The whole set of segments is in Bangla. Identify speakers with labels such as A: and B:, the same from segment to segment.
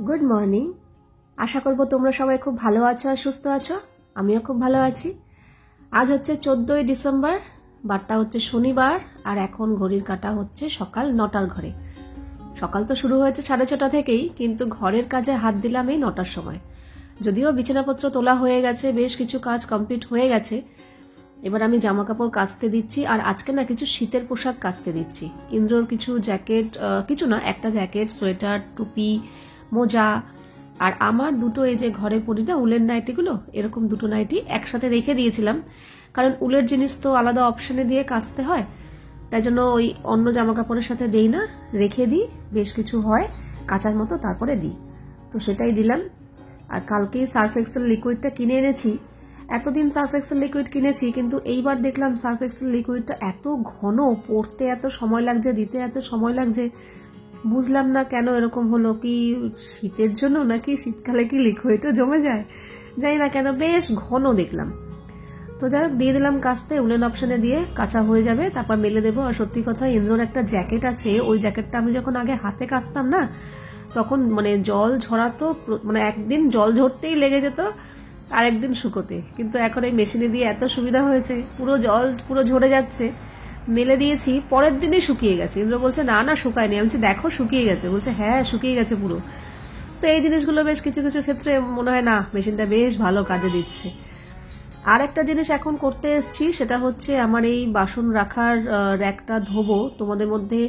A: Good morning. আশা করব তোমরা সবাই খুব ভালো আছো আর সুস্থ আছো। আমিও খুব ভালো আছি। আজ হচ্ছে 14ই ডিসেম্বর, বারটা হচ্ছে শনিবার, আর এখন ঘড়ির কাঁটা হচ্ছে সকাল 9টার ঘরে। সকাল তো শুরু হয়েছে 6:30 থেকেই, কিন্তু ঘরের কাজে হাত দিলাম এই 9টার সময়। যদিও বিছানাপত্র তোলা হয়ে গেছে, বেশ কিছু কাজ কমপ্লিট হয়ে গেছে। এবার আমি জামা কাপড় কাচতে দিচ্ছি, আর আজকে না কিছু শীতের পোশাক কাচতে দিচ্ছি। ইন্দ্রর কিছু জ্যাকেট, কিছু না, একটা জ্যাকেট, সোয়েটার, টুপি, মোজা, আর আমার দুটো এই যে ঘরে পরি না উলের নাইটিগুলো, এরকম দুটো নাইটি একসাথে রেখে দিয়েছিলাম, কারণ উলের জিনিস তো আলাদা অপশনে দিয়ে কাচতে হয়, তাই জন্য ওই অন্য জামা কাপড়ের সাথে দেই না, রেখে দিই, বেশ কিছু হয় কাচার মতো, তারপরে দিই। তো সেটাই দিলাম। আর কালকেই সার্ফ এক্সেল লিকুইডটা কিনে এনেছি। এতদিন সার্ফ এক্সেল লিকুইড কিনেছি, কিন্তু এইবার দেখলাম সার্ফ এক্সেল লিকুইডটা এত ঘন, পড়তে এত সময় লাগছে, দিতে এত সময় লাগছে। বুঝলাম না কেন এরকম হলো, কি শীতের জন্য নাকি শীতকালে কি লিকুইডও জমে যায়, জানি না কেন বেশ ঘন দেখলাম। তো যাই হোক, দিয়ে দিলাম কাচতে, উলেন অপশনে দিয়ে কাঁচা হয়ে যাবে, তারপর মেলে দেবো। আর সত্যি কথা, ইন্দ্রর একটা জ্যাকেট আছে, ওই জ্যাকেটটা আমি যখন আগে হাতে কাচতাম না, তখন মানে জল ঝরাতো, মানে একদিন জল ঝরতেই লেগে যেত আর একদিন শুকোতে। কিন্তু এখন এই মেশিনে দিয়ে এত সুবিধা হয়েছে, পুরো জল পুরো ঝরে যাচ্ছে। মেলে দিয়েছি, পরের দিনই শুকিয়ে গেছে। ইন্দ্র বলছে না না শুকায়নি, আমি বলছি দেখো শুকিয়ে গেছে, বলছে হ্যাঁ শুকিয়ে গেছে পুরো। তো এই জিনিসগুলো বেশ কিছু কিছু ক্ষেত্রে মনে হয় না মেশিনটা বেশ ভালো কাজে দিচ্ছে। আর একটা জিনিস এখন করতে এসছি, সেটা হচ্ছে আমার এই বাসন রাখার র্যাকটা ধোবো। তোমাদের মধ্যে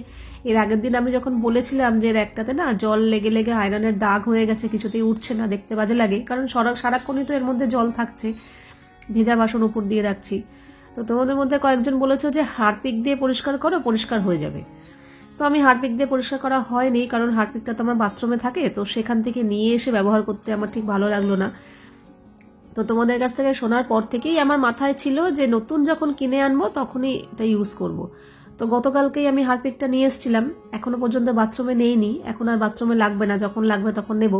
A: এর আগের দিন আমি যখন বলেছিলাম যে র্যাকটাতে না জল লেগে লেগে আয়রনের দাগ হয়ে গেছে, কিছুতেই উঠছে না, দেখতে বাজে লাগে, কারণ সারাক্ষণই তো এর মধ্যে জল থাকছে, ভেজা বাসন উপর দিয়ে রাখছি। তো তোমাদের মধ্যে কয়েকজন বলেছো যে হারপিক দিয়ে পরিষ্কার করো, পরিষ্কার হয়ে যাবে। তো আমি হারপিক দিয়ে পরিষ্কার করা হয়নি, কারণ হারপিকটা তো আমার বাথরুমে থাকে, তো সেখান থেকে নিয়ে এসে ব্যবহার করতে আমার ঠিক ভালো লাগলো না। তো তোমাদের কাছ থেকে শোনার পর থেকেই আমার মাথায় ছিল যে নতুন যখন কিনে আনবো তখনই এটা ইউজ করব। তো গতকালকেই আমি হারপিকটা নিয়ে এসেছিলাম, এখনো পর্যন্ত বাথরুমে নেইনি, এখন আর বাথরুমে লাগবে না, যখন লাগবে তখন নেব।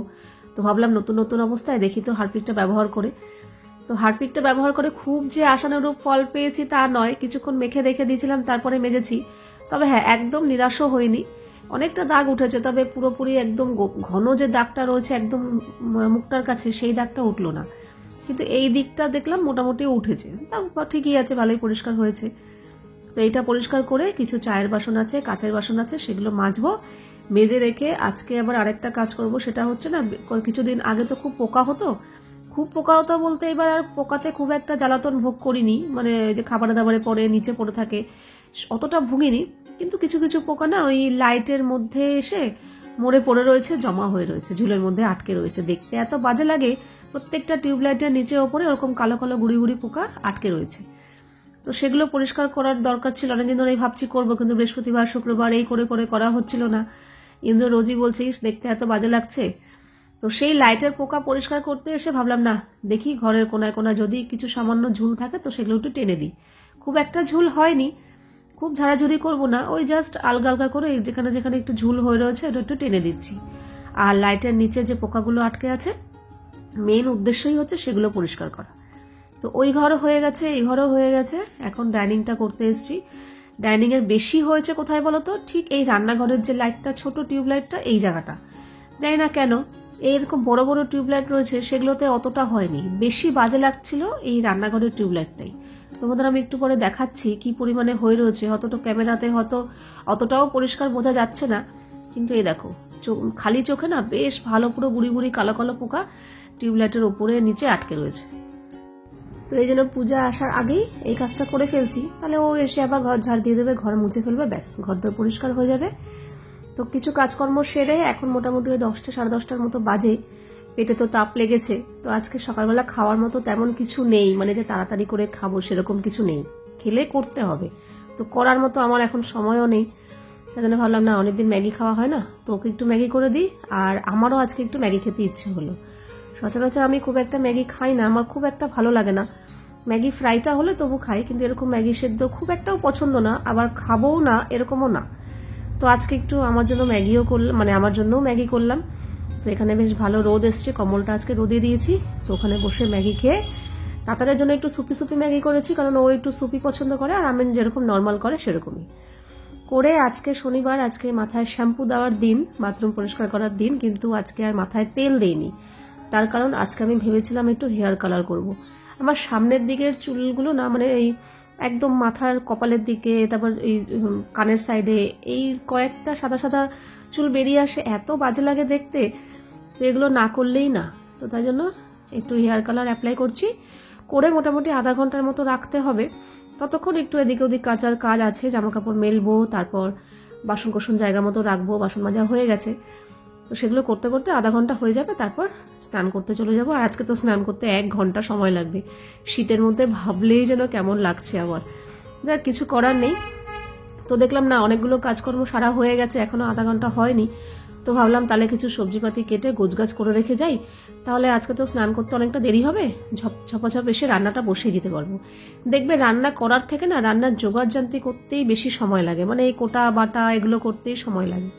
A: তো ভাবলাম নতুন নতুন অবস্থায় দেখি তো হারপিকটা ব্যবহার করে। তো হারপিকটা ব্যবহার করে খুব যে আশানুরূপ ফল পেয়েছি তা নয়, কিছুক্ষণ মেখে রেখে দিয়েছিলাম, তারপরে মেজেছি। তবে হ্যাঁ, একদম নিরাশও হয়নি, অনেকটা দাগ উঠেছে, তবে পুরোপুরি একদম ঘন যে দাগটা রয়েছে একদম মুখটার কাছে, সেই দাগটা উঠলো না। কিন্তু এই দিকটা দেখলাম মোটামুটি উঠেছে, তাও ঠিকই আছে, ভালোই পরিষ্কার হয়েছে। তো এইটা পরিষ্কার করে কিছু চায়ের বাসন আছে, কাচের বাসন আছে, সেগুলো মাজবো। মেজে রেখে আজকে আবার আরেকটা কাজ করব, সেটা হচ্ছে না, কিছুদিন আগে তো খুব পোকা হতো, বলতে এবার আর পোকাতে খুব একটা জ্বালাতন ভোগ করিনি, মানে যে খাবার দাবারে পড়ে নিচে পড়ে থাকে অতটা ভুগিনি, কিন্তু কিছু কিছু পোকা না ওই লাইটের মধ্যে এসে মরে পড়ে রয়েছে, জমা হয়ে রয়েছে, ঝুলের মধ্যে আটকে রয়েছে, দেখতে এত বাজে লাগে। প্রত্যেকটা টিউবলাইটের নিচে ওপরে ওরকম কালো কালো গুড়ি গুড়ি পোকা আটকে রয়েছে। তো সেগুলো পরিষ্কার করার দরকার ছিল, অনেকদিন ধরেই ভাবছি করবো, কিন্তু বৃহস্পতিবার শুক্রবার এই করে করে করা হচ্ছিল না। ইন্দ্র রোজই বলছিস দেখতে এত বাজে লাগছে। তো সেই লাইটের পোকা পরিষ্কার করতে এসে ভাবলাম না, দেখি ঘরের কোনায় কোনায় যদি কিছু সামান্য ঝুল থাকে তো সেগুলো একটু টেনে দিই। খুব একটা ঝুল হয়নি, খুব ঝাড়াঝুড়ি করবো না, ওই জাস্ট আলগা আলগা করে যেখানে যেখানে একটু ঝুল হয়ে রয়েছে ওটা একটু টেনে দিচ্ছি। আর লাইটের নিচে যে পোকাগুলো আটকে আছে, মেইন উদ্দেশ্যই হচ্ছে সেগুলো পরিষ্কার করা। তো ওই ঘরও হয়ে গেছে, এই ঘরও হয়ে গেছে, এখন ডাইনিংটা করতে এসছি। ডাইনিং এর বেশি হয়েছে কোথায় বলতো, ঠিক এই রান্নাঘরের যে লাইটটা, ছোট টিউবলাইটটা, এই জায়গাটা, জানি না কেন এইরকম বড় বড় টিউবলাইট রয়েছে সেগুলোতে অতটা হয়নি, বেশি বাজে লাগছিল এই রান্নাঘরের টিউবলাইটটাই। তোমাদের আমি একটু পরে দেখাচ্ছি কি পরিমাণে হয়ে রয়েছে, হয়তো ক্যামেরাতে হয়তো অতটাও পরিষ্কার বোঝা যাচ্ছে না, কিন্তু এই দেখো খালি চোখে না বেশ ভালো পুরো গুড়ি গুড়ি কালো কালো পোকা টিউবলাইটের উপরে নিচে আটকে রয়েছে। তো এই জন্য পূজা আসার আগেই এই কাজটা করে ফেলছি, তাহলে ও এসে আবার ঘর ঝাড় দিয়ে দেবে, ঘর মুছে ফেলবে, ব্যাস ঘর দর পরিষ্কার হয়ে যাবে। তো কিছু কাজকর্ম সেরে এখন মোটামুটি ওই 10টা সাড়ে 10টার মতো বাজে, পেটে তো তাপ লেগেছে। তো আজকে সকালবেলা খাওয়ার মতো তেমন কিছু নেই, মানে যে তাড়াতাড়ি করে খাবো সেরকম কিছু নেই, খেলে করতে হবে, তো করার মতো আমার এখন সময়ও নেই। তাই জন্য ভাবলাম না, অনেকদিন ম্যাগি খাওয়া হয় না, তো ওকে একটু ম্যাগি করে দিই, আর আমারও আজকে একটু ম্যাগি খেতে ইচ্ছে হলো। সচরাচর আমি খুব একটা ম্যাগি খাই না, আমার খুব একটা ভালো লাগে না, ম্যাগি ফ্রাইটা হলে তবু খাই, কিন্তু এরকম ম্যাগি সেদ্ধ খুব একটাও পছন্দ না, আবার খাবোও না এরকমও না। তো আজকে একটু আমার জন্য ম্যাগিও করলাম, মানে আমার জন্যও ম্যাগি করলাম। তো এখানে বেশ ভালো রোদ এসছে, কম্বলটা আজকে রোদে দিয়েছি, তো ওখানে বসে ম্যাগি খেয়ে তাতারের জন্য একটু সুপি সুপি ম্যাগি করেছি, কারণ ও একটু সুপি পছন্দ করে, আর আমি যেরকম নর্মাল করে সেরকমই করে আজকে শনিবার, আজকে মাথায় শ্যাম্পু দেওয়ার দিন, বাথরুম পরিষ্কার করার দিন, কিন্তু আজকে আর মাথায় তেল দেইনি। তার কারণ আজকে আমি ভেবেছিলাম একটু হেয়ার কালার করব। আমার সামনের দিকের চুলগুলো না, মানে এই একদম মাথার কপালের দিকে, তারপর এই কানের সাইডে এই কয়েকটা সাদা সাদা চুল বেরিয়ে আসে, এত বাজে লাগে দেখতে, এগুলো না করলেই না। তো তাই জন্য একটু হেয়ার কালার অ্যাপ্লাই করছি, করে মোটামুটি আধা ঘন্টার মতো রাখতে হবে। ততক্ষণ একটু এদিকে ওদিক কাচার কাজ আছে, জামা কাপড় মেলবো, তারপর বাসন কোসন জায়গা মতো রাখবো, বাসন মাজা হয়ে গেছে, তো সেগুলো করতে করতে আধা ঘন্টা হয়ে যাবে, তারপর স্নান করতে চলে যাবো। আর আজকে তো স্নান করতে 1 ঘন্টা সময় লাগবে, শীতের মধ্যে ভাবলেই যেন কেমন লাগছে আমার। যা কিছু করার নেই। তো দেখলাম না অনেকগুলো কাজকর্ম সারা হয়ে গেছে, এখনো আধা ঘন্টা হয়নি, তো ভাবলাম তাহলে কিছু সবজিপাতি কেটে গোছগাছ করে রেখে যাই, তাহলে আজকে তো স্নান করতে অনেকটা দেরি হবে, ঝপাঝপ এসে রান্নাটা বসিয়ে দিতে পারবো। দেখবে রান্না করার থেকে না রান্নার জোগাড় জানতে করতেই বেশি সময় লাগে, মানে এই কোটা বাটা এগুলো করতেই সময় লাগে,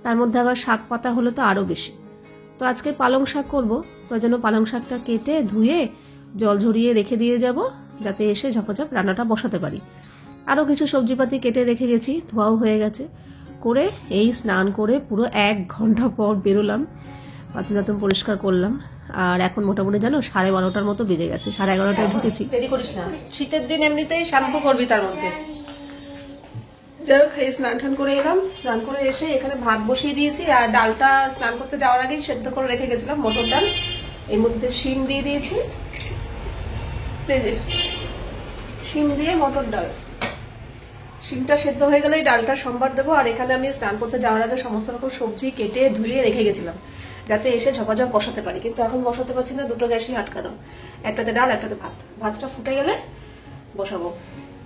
A: তার মধ্যে আবার শাক পাতা হলে তো আরো বেশি। তো আজকে পালং শাক করবো, তো জন্য পালং শাকটা কেটে ধুয়ে জল ঝরিয়ে রেখে দিয়ে যাব, যাতে এসে ঝপাঝপ রান্নাটা বসাতে পারি। আরও কিছু সবজিপাতি কেটে রেখে গেছি, ধোয়াও হয়ে গেছে। করে এই স্নান করে পুরো 1 ঘন্টা পর বেরোলাম, বাথরুম পরিষ্কার করলাম। আর এখন মোটামুটি জানো 12:30টার মতো বেজে গেছে, 11:30টায় ঢুকেছি। দেরি করিস না, শীতের দিন এমনিতেই শ্যাম্পু করবি তার মধ্যে। যাই হোক, এই স্নান টান করে এলাম, স্নান করে এসে এখানে ভাত বসিয়ে দিয়েছি, আর ডালটা স্নান করতে যাওয়ার আগেই সেদ্ধ করে রেখে গেছিলাম, মটর ডাল। এর মধ্যে শিম দিয়ে দিয়েছি, শিম দিয়ে মটর ডাল। শিমটা সেদ্ধ হয়ে গেলেই ডালটা সম্বার দেবো। আর এখানে আমি স্নান করতে যাওয়ার আগে সমস্ত রকম সবজি কেটে ধুয়ে রেখে গেছিলাম, যাতে এসে ঝপাঝপ বসাতে পারি, কিন্তু এখন বসাতে পারছি না, দুটো গ্যাসই আটকানো, একটাতে ডাল একটাতে ভাত। ভাতটা ফুটে গেলে বসাবো।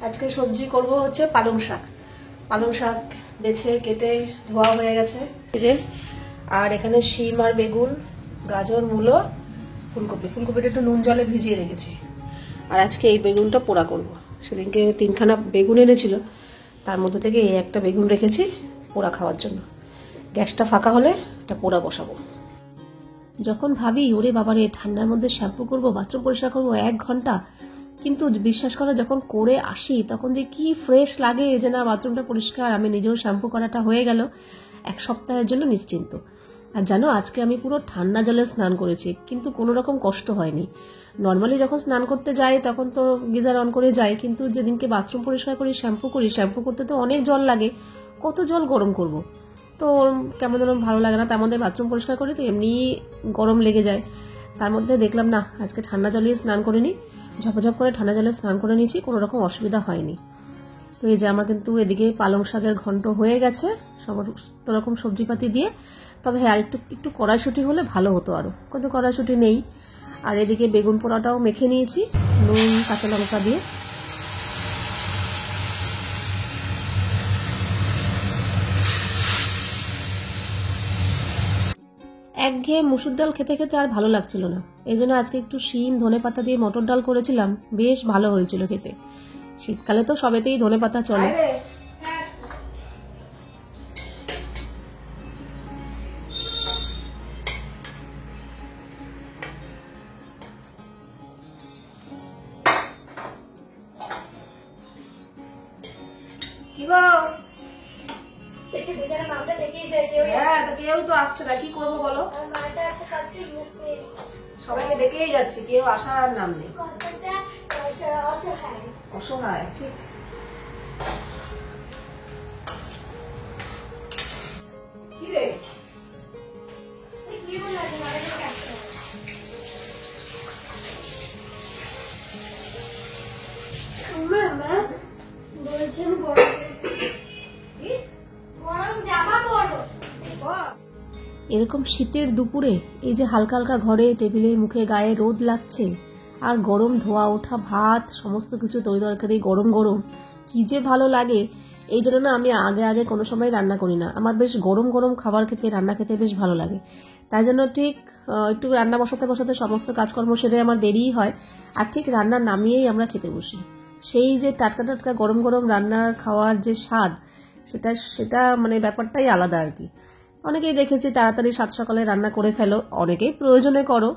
A: আজকে সবজি করব হচ্ছে পালং শাক। পালং শাক বেছে কেটে ধোয়া হয়ে গেছে এই যে। আর এখানে শিম আর বেগুন, গাজর, মূলো, ফুলকপিটা একটু নুন জলে ভিজিয়ে রেখেছি। আর আজকে এই বেগুনটা পোড়া করব। সেদিনকে 3খানা বেগুন এনেছিল, তার মধ্যে থেকে এই একটা বেগুন রেখেছি পোড়া খাওয়ার জন্য। গ্যাসটা ফাঁকা হলে এটা পোড়া বসাবো। যখন ভাবি ওরে বাবারে ঠান্ডার মধ্যে শ্যাম্পু করবো, বাথরুম পরিষ্কার করবো 1 ঘন্টা, কিন্তু বিশ্বাস করো যখন করে আসি তখন যে কি ফ্রেশ লাগে, যে না বাথরুমটা পরিষ্কার, আমি নিজেও শ্যাম্পু করাটা হয়ে গেল, 1 সপ্তাহের জন্য নিশ্চিন্ত। আর জানো আজকে আমি পুরো ঠান্ডা জলে স্নান করেছি, কিন্তু কোনো রকম কষ্ট হয়নি। নর্মালি যখন স্নান করতে যাই তখন তো গিজার অন করে যাই, কিন্তু যেদিনকে বাথরুম পরিষ্কার করি, শ্যাম্পু করতে তো অনেক জল লাগে, কত জল গরম করব, তো কেমন যেন ভালো লাগে না। তার মধ্যে বাথরুম পরিষ্কার করি তো এমনি গরম লেগে যায়। তার মধ্যে দেখলাম না আজকে ঠান্ডা জলে স্নান করে নিই, ঝপঝপ করে ঠান্ডা জলে স্নান করে নিয়েছি, কোনো রকম অসুবিধা হয়নি। তো এই যে আমার কিন্তু এদিকে পালং শাকের ঘন্ট হয়ে গেছে সমস্ত রকম সবজিপাতি দিয়ে। তবে হ্যাঁ একটু কড়াইশুঁটি হলে ভালো হতো আরও, কিন্তু কড়াইশুঁটি নেই। আর এদিকে বেগুন পোড়াটাও মেখে নিয়েছি নুন কাঁচা লঙ্কা দিয়ে। একঘেয়ে মুসুর ডাল খেতে খেতে আর ভালো লাগছিল না, এই জন্য আজকে একটু শিম ধনে পাতা দিয়ে মটর ডাল করেছিলাম, বেশ ভালো হয়েছিল খেতে। শীতকালে তো সবেতেই ধনে পাতা চলে। কেউ তো আসছে না, কি করবো বলো, সবাইকে ডেকেই যাচ্ছে, কেউ আসার নাম নেই, অসহায় ঠিক। কি রে বলছেন এরকম শীতের দুপুরে এই যে হালকা হালকা ঘরে টেবিলে মুখে গায়ে রোদ লাগছে, আর গরম ধোয়া ওঠা ভাত, সমস্ত কিছু তরি তরকারি গরম গরম, কি যে ভালো লাগে। এই জন্য না আমি আগে কোনো সময় রান্না করি না, আমার বেশ গরম গরম খাবার খেতে, রান্না খেতে বেশ ভালো লাগে। তাই জন্য ঠিক একটু রান্না বসাতে সমস্ত কাজকর্ম সেরে আমার দেরিই হয়, আর ঠিক রান্না নামিয়েই আমরা খেতে বসি। সেই যে টাটকা টাটকা গরম গরম রান্নার খাওয়ার যে স্বাদ, সেটা মানে ব্যাপারটাই আলাদা আর কি। অনেকেই দেখেছি তাড়াতাড়ি 7 সকালে রান্না করে ফেলো, অনেকেই প্রয়োজনে করো,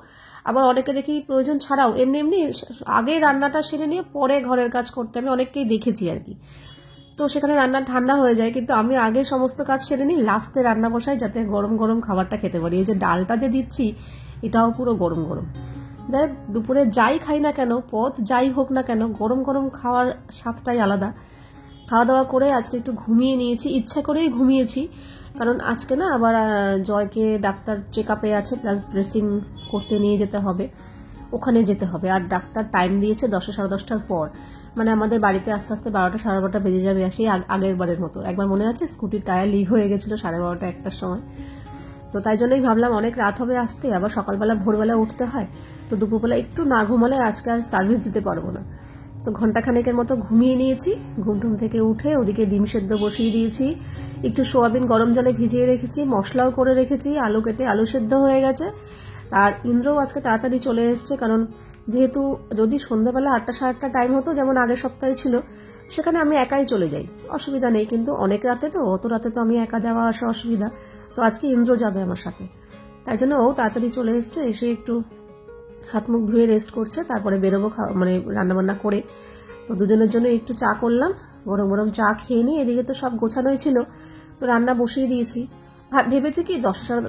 A: আবার অনেকে দেখি প্রয়োজন ছাড়াও এমনি আগে রান্নাটা সেরে নিয়ে পরে ঘরের কাজ করতে, আমি অনেককেই দেখেছি আর কি। তো তো সেখানে রান্না ঠান্ডা হয়ে যায়, কিন্তু আমি আগে সমস্ত কাজ সেরে নিই, লাস্টে রান্না বসাই যাতে গরম গরম খাবারটা খেতে পারি। এই যে ডালটা যে দিচ্ছি এটাও পুরো গরম গরম। যাই হোক, দুপুরে যাই খাই না কেন, পথ যাই হোক না কেন, গরম গরম খাওয়ার স্বাদটাই আলাদা। খাওয়া দাওয়া করে আজকে একটু ঘুমিয়ে নিয়েছি, ইচ্ছা করেই ঘুমিয়েছি, কারণ আজকে না আবার জয়কে ডাক্তার চেক আপে আছে, প্লাস ড্রেসিং করতে নিয়ে যেতে হবে, ওখানে যেতে হবে। আর ডাক্তার টাইম দিয়েছে 10টা সাড়ে 10টার পর, মানে আমাদের বাড়িতে আস্তে আস্তে 12টা সাড়ে 12টা বেজে যাবে। সেই আগের বারের মতো একবার মনে আছে স্কুটির টায়ার লিক হয়ে গেছিলো 12:30 1টার সময়। তো তাই জন্যই ভাবলাম অনেক রাত হবে আসতে, আবার সকালবেলা ভোরবেলা উঠতে হয়, তো দুপুরবেলা একটু না ঘুমালে আজকে আর সার্ভিস দিতে পারবো না। তো ঘন্টাখানেকের মতো ঘুমিয়ে নিয়েছি। ঘুমটুম থেকে উঠে ওদিকে ডিম সেদ্ধ বসিয়ে দিয়েছি, একটু সোয়াবিন গরম জলে ভিজিয়ে রেখেছি, মশলাও করে রেখেছি, আলু কেটে আলু সেদ্ধ হয়ে গেছে। আর ইন্দ্রও আজকে তাড়াতাড়ি চলে এসছে, কারণ যেহেতু যদি সন্ধ্যাবেলা 8টা সাড়ে 8টা টাইম হতো যেমন আগের সপ্তাহে ছিল, সেখানে আমি একাই চলে যাই, অসুবিধা নেই, কিন্তু অনেক রাতে তো, অত রাতে তো আমি একা যাওয়া আসা অসুবিধা। তো আজকে ইন্দ্র যাবে আমার সাথে, তাই জন্য ও তাড়াতাড়ি চলে এসছে, এসে একটু হাত মুখ ধুয়ে রেস্ট করছে, তারপরে বেরোবো মানে রান্নাবান্না করে। তো দুজনের জন্য একটু চা করলাম, গরম গরম চা খেয়ে নিই। এদিকে তো সব গোছানোই ছিল, তো রান্না বসিয়ে দিয়েছি। ভেবেছি কি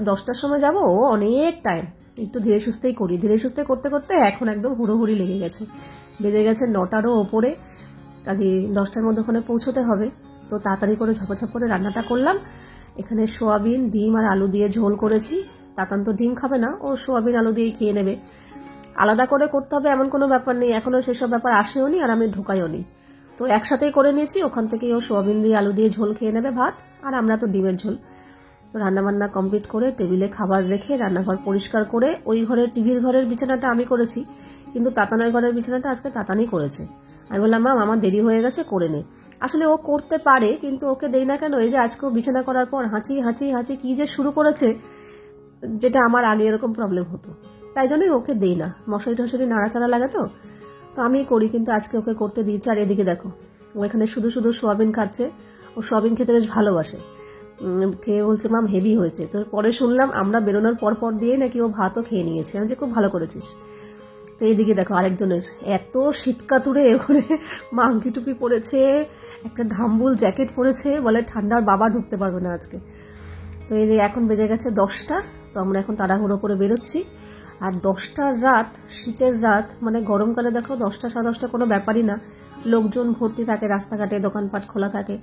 A: 10টার সময় যাবো, অনেক টাইম, একটু ধীরে সুস্থেই করি। ধীরে সুস্থে করতে করতে এখন একদম হুড়োহুড়ি লেগে গেছে, বেজে গেছে 9টারও ওপরে, কাজে 10টার মধ্যে ওখানে পৌঁছতে হবে। তো তাড়াতাড়ি করে ঝপঝপ করে রান্নাটা করলাম। এখানে সোয়াবিন ডিম আর আলু দিয়ে ঝোল করেছি। তাতান তো ডিম খাবে না, ও সোয়াবিন আলু দিয়েই খেয়ে নেবে। আলাদা করে করতে হবে এমন কোনো ব্যাপার নেই, এখনো সেসব ব্যাপার আসেও নি আর আমি ঢোকাইও নি। তো একসাথেই করে নিয়েছি, ওখান থেকেই ও সোয়াবিন দিয়ে আলু দিয়ে ঝোল খেয়ে নেবে ভাত, আর আমরা তো ডিমের ঝোল। তো রান্নাবান্না কমপ্লিট করে টেবিলে খাবার রেখে রান্নাঘর পরিষ্কার করে, ওই ঘরের টিভির ঘরের বিছানাটা আমি করেছি, কিন্তু তাতানের ঘরের বিছানাটা আজকে তাতানই করেছে। আমি বললাম মাম আমার দেরি হয়ে গেছে, করে নে। আসলে ও করতে পারে, কিন্তু ওকে দেই না কেন, এই যে আজকেও বিছানা করার পর হাঁচি হাঁচি হাঁচি কি যে শুরু করেছে, যেটা আমার আগে এরকম প্রবলেম হতো, তাই জন্যই ওকে দেই না। মশারি টশারি নাড়াচাড়া লাগে তো আমি করি, কিন্তু আজকে ওকে করতে দিয়েছি। আর এদিকে দেখো, ও এখানে শুধু শুধু সোয়াবিন খাচ্ছে, ও সোয়াবিন খেতে বেশ ভালোবাসে, খেয়ে বলছে মাম হেভি হয়েছে। তো পরে শুনলাম আমরা বেরোনোর পর পর দিয়ে নাকি ও ভাতও খেয়ে নিয়েছে, আমি যে খুব ভালো করেছিস। তো এইদিকে দেখো আরেকজনের এত শীতকাতুরে ওখানে মাংকি টুপি পরেছে, একটা ঢাম্বুল জ্যাকেট পরেছে, বলে ঠান্ডার বাবা ঢুকতে পারবে না আজকে। তো এই যে এখন বেজে গেছে 10টা, তো আমরা এখন তাড়াহুড়ো করে বেরোচ্ছি। আর 10টার রাত, শীতের রাত, মানে গরমকালে দেখো 10টা সাড়ে 10টা কোনো ব্যাপারই না, লোকজন ভর্তি থাকে রাস্তাঘাটে, দোকানপাট খোলা থাকে।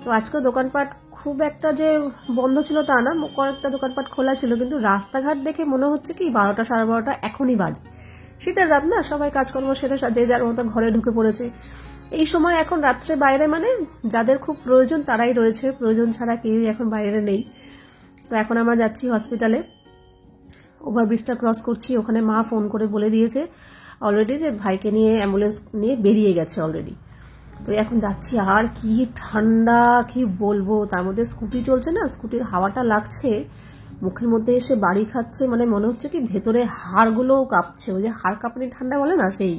A: তো আজকে দোকানপাট খুব একটা যে বন্ধ ছিল তা না, কয়েকটা দোকানপাট খোলা ছিল, কিন্তু রাস্তাঘাট দেখে মনে হচ্ছে কি 12টা সাড়ে 12টা এখনই বাজে। শীতের রাত না, সবাই কাজকর্ম সেরে যে যার মতো ঘরে ঢুকে পড়েছে। এই সময় এখন রাত্রে বাইরে, মানে যাদের খুব প্রয়োজন তারাই রয়েছে, প্রয়োজন ছাড়া কেউই এখন বাইরে নেই। তো এখন আমরা যাচ্ছি হসপিটালে, ওভারব্রিজটা ক্রস করছি, ওখানে মা ফোন করে বলে দিয়েছে অলরেডি যে ভাইকে নিয়ে অ্যাম্বুলেন্স নিয়ে বেরিয়ে গেছে অলরেডি। তো এখন যাচ্ছি, আর কি ঠান্ডা কি বলবো, তার মধ্যে স্কুটি চলছে না, স্কুটির হাওয়াটা লাগছে মুখের মধ্যে, এসে বাড়ি খাচ্ছে, মানে মনে হচ্ছে কি ভেতরে হাড়গুলোও কাঁপছে, ওই যে হাড় কাঁপানি ঠান্ডা বলে না সেই।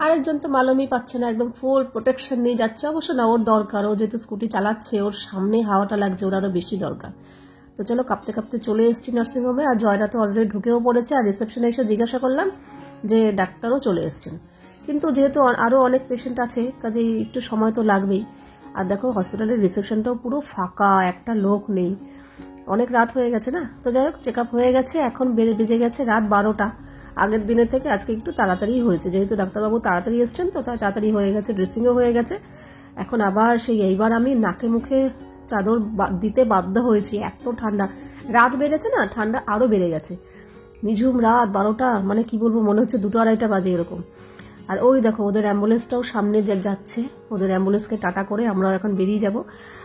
A: আরেকজন তো মালুমই পাচ্ছে না, একদম ফুল প্রোটেকশন নিয়ে যাচ্ছে। অবশ্য না, ওর দরকার, ও যেহেতু স্কুটি চালাচ্ছে, ওর সামনে হাওয়াটা লাগছে, ওর আরো বেশি দরকার। তো চলো কাঁপতে কাঁপতে চলে এসেছি নার্সিংহোমে, আর জয়রা তো অলরেডি ঢুকেও পড়েছে। আর রিসেপশনে এসে জিজ্ঞাসা করলাম যে ডাক্তারও চলে এসছেন, কিন্তু যেহেতু আরও অনেক পেশেন্ট আছে কাজেই একটু সময় তো লাগবেই। আর দেখো হসপিটালের রিসেপশনটাও পুরো ফাঁকা, একটা লোক নেই, অনেক রাত হয়ে গেছে না। তো যাই হোক চেক আপ হয়ে গেছে, এখন বেজে গেছে রাত 12টা। আগের দিনের থেকে আজকে একটু তাড়াতাড়ি হয়েছে, যেহেতু ডাক্তারবাবু তাড়াতাড়ি এসছেন, তো তাই তাড়াতাড়ি হয়ে গেছে, ড্রেসিংও হয়ে গেছে। এখন আবার এইবার আমি নাকে মুখে চাদর দিতে বাধ্য হয়েছি, এত ঠান্ডা। রাত বেড়েছে না, ঠান্ডা আরো বেড়ে গেছে, নিঝুম রাত 12টা, মানে কি বলবো, মনে হচ্ছে 2টা 2:30টা বাজে এরকম। আর ওই দেখো ওদের অ্যাম্বুলেন্সটাও সামনে যাচ্ছে, ওদের অ্যাম্বুলেন্সকে টাটা করে আমরা এখন বেরিয়ে যাব।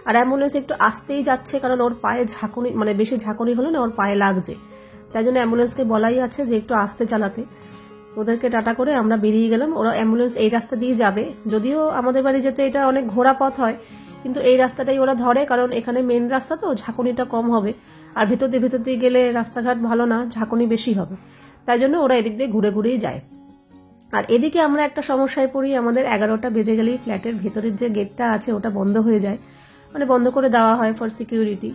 A: আর অ্যাম্বুলেন্স একটু আসতেই যাচ্ছে, কারণ ওর পায়ে ঝাঁকুনি, মানে বেশি ঝাঁকুনি হলো না, ওর পায়ে লাগছে, তাই জন্য অ্যাম্বুলেন্সকে বলাই আছে যে একটু আস্তে চালাতে। ওদেরকে টাটা করে আমরা বেরিয়ে গেলাম। ওরা অ্যাম্বুলেন্স এই রাস্তা দিয়ে যাবে, যদিও আমাদের বাড়ি যেতে এটা অনেক ঘোরা পথ হয়, কিন্তু এই রাস্তাটাই ওরা ধরে, কারণ এখানে মেন রাস্তা তো ঝাঁকুনিটা কম হবে, আর ভেতর দিয়ে গেলে রাস্তাঘাট ভালো না, ঝাঁকুনি বেশি হবে, তাই জন্য ওরা এদিক দিয়ে ঘুরে ঘুরেই যায়। আর এদিকে আমরা একটা সমস্যায় পড়ি, আমাদের 11টা বেজে গেলেই ফ্ল্যাটের ভেতরের যে গেটটা আছে ওটা বন্ধ হয়ে যায়, মানে বন্ধ করে দেওয়া হয় ফর সিকিউরিটি।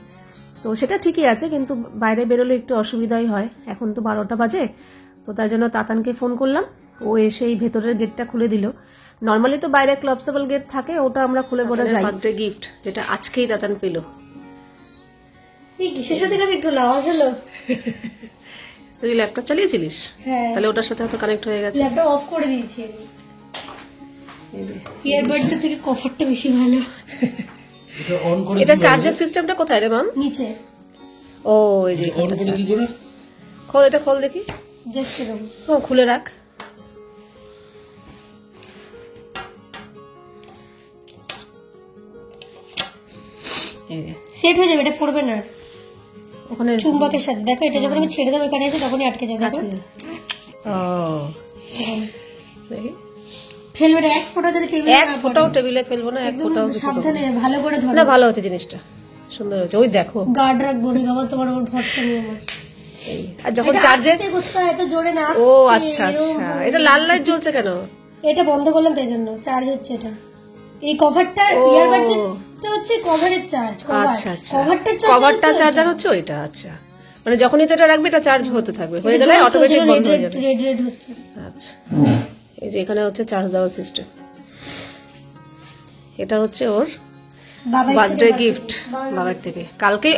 A: তো সেটা ঠিকই আছে, কিন্তু বাইরে বেরোলে একটু অসুবিধাই হয়। এখন তো 12টা বাজে, তো তাই জন্য তাতানকে ফোন করলাম, ও এসে এই ভেতরের গেটটা খুলে দিল। নর্মালি তো বাইরে ক্লপসেবল গেট থাকে, ওটা আমরা খুলে পড়ে যাই। বার্থডে গিফট যেটা আজকেই দাদান পেল।
B: এই কিসের সাথে কানেক্ট হলো? আওয়াজ হলো।
A: তুই ল্যাপটপ চালিয়েছিলিস?
B: হ্যাঁ,
A: তাহলে ওটার সাথে হয়তো কানেক্ট হয়ে গেছে।
B: ল্যাপটপ অফ করে দিয়েছি আমি। এই যে ইয়ারবাডস থেকে কভারটা বেশি ভালো।
C: এটা অন করে
A: এটা চার্জার সিস্টেমটা কোথায় রে মাম?
B: নিচে।
A: ও এই যে
C: অন করে কি করে?
A: খোল, এটা খোল দেখি।
B: জাস্ট এরকম।
A: ও খুলে রাখ। এই যে
B: সেট হয়ে যাবে, এটা পড়বে না
A: ওখানে
B: চুম্বকের সাথে। দেখো এটা যখন আমি ছেড়ে দেবো এখানে এসে তখনই আটকে যাবে। দেখো
A: ও দেখি
B: ফেলবে না, এক ফোঁটা যদি টেবিলে
A: এক ফোঁটাও টেবিলে ফেলবো না, এক ফোঁটাও কিছু করবো
B: সাবধানে ভালো করে ধরো।
A: না। ভালো হচ্ছে জিনিসটা, সুন্দর হচ্ছে। ওই দেখো
B: গার্ড রাখবো না বাবা, তোমার ওর ভরসা নিয়ে আমার।
A: আর যখন চার্জে
B: এত জোরে না।
A: ও আচ্ছা আচ্ছা, এটা লাল লাইট জ্বলছে কেন?
B: এটা বন্ধ করলাম তাই জন্য চার্জ হচ্ছে। এটা এই কভারটা ইয়ারবাডস এটা হচ্ছে কভারের চার্জ।
A: আচ্ছা আচ্ছা, কভারটা চার্জার হচ্ছে ওইটা। আচ্ছা, মানে যখনই তো এটা রাখবে এটা চার্জ হতে থাকবে, হয়ে গেলে অটোমেটিক বন্ধ হয়ে যাবে।
B: রেড রেড হচ্ছে।
A: আচ্ছা, এই যে এখানে হচ্ছে চার্জ দেওয়ার সিস্টেম। এটা হচ্ছে ওর বার্থডে গিফট বাবার থেকে। কালকে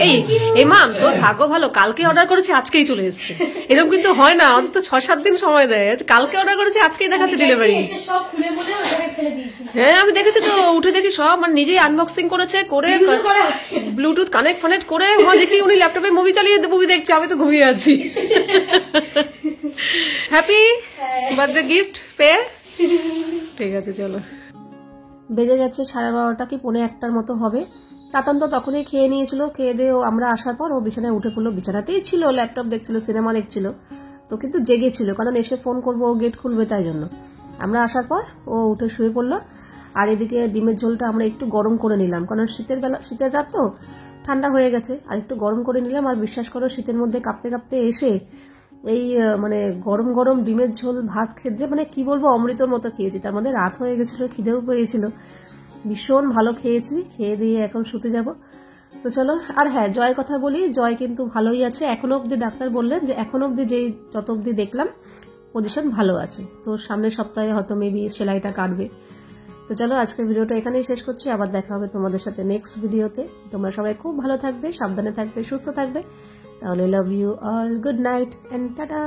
A: এই মাম তোর ভাগ্য ভালো, কালকে অর্ডার করেছি আজকেই চলে এসেছে। এরকম কিন্তু হয় না, অন্তত 6-7 দিন সময় দেয়। কালকে অর্ডার করেছি আজকেই দেখাচ্ছে ডেলিভারি।
B: সব খুলে বলে ওখানে ফেলে দিয়েছি।
A: হ্যাঁ আমি দেখেছি তো, উঠে দেখি সব মানে নিজেই আনবক্সিং করেছে, করে ব্লুটুথ কানেক্ট ফানেক্ট করে দেখি উনি ল্যাপটপে মুভি চালিয়ে মুভি দেখছে, আমি তো ঘুমিয়ে আছি। হ্যাপি বার্থডে গিফট পেয়ে। ঠিক আছে চলো। বেজে গেছে 12:30 কি 1:45 মতো হবে। তাতান তো তখনই খেয়ে নিয়েছিল। খেয়ে দিয়ে আমরা আসার পর ও বিছানায় উঠে পড়লো। বিছানাতেই ছিল, ল্যাপটপ দেখছিল, সিনেমা দেখছিল, তো কিন্তু জেগেছিল, কারণ এসে ফোন করবো, ও গেট খুলবে, তাই জন্য। আমরা আসার পর ও উঠে শুয়ে পড়লো। আর এদিকে ডিমের ঝোলটা আমরা একটু গরম করে নিলাম, কারণ শীতের রাত তো, ঠান্ডা হয়ে গেছে। আর একটু গরম করে নিলাম। আর বিশ্বাস করো শীতের মধ্যে কাঁপতে কাঁপতে এসে এই মানে গরম গরম ডিমের ঝোল ভাত খেয়ে মানে কি বলবো, অমৃতর মতো খেয়েছি। তার মধ্যে রাত হয়ে গেছিল, খিদেও পেয়েছিল, ভীষণ ভালো খেয়েছি। খেয়ে দিয়ে এখন শুতে যাব। তো চলো। আর হ্যাঁ, জয়ের কথা বলি, জয় কিন্তু ভালোই আছে এখনো অব্দি। ডাক্তার বললেন যে এখনো অব্দি যত অব্দি দেখলাম পজিশন ভালো আছে। তো সামনের সপ্তাহে হয়তো মেবি সেলাইটা কাটবে। তো চলো, আজকের ভিডিওটা এখানেই শেষ করছি। আবার দেখা হবে তোমাদের সাথে নেক্সট ভিডিওতে। তোমরা সবাই খুব ভালো থাকবে, সাবধানে থাকবে, সুস্থ থাকবে। তাহলে love you all, good night and tata.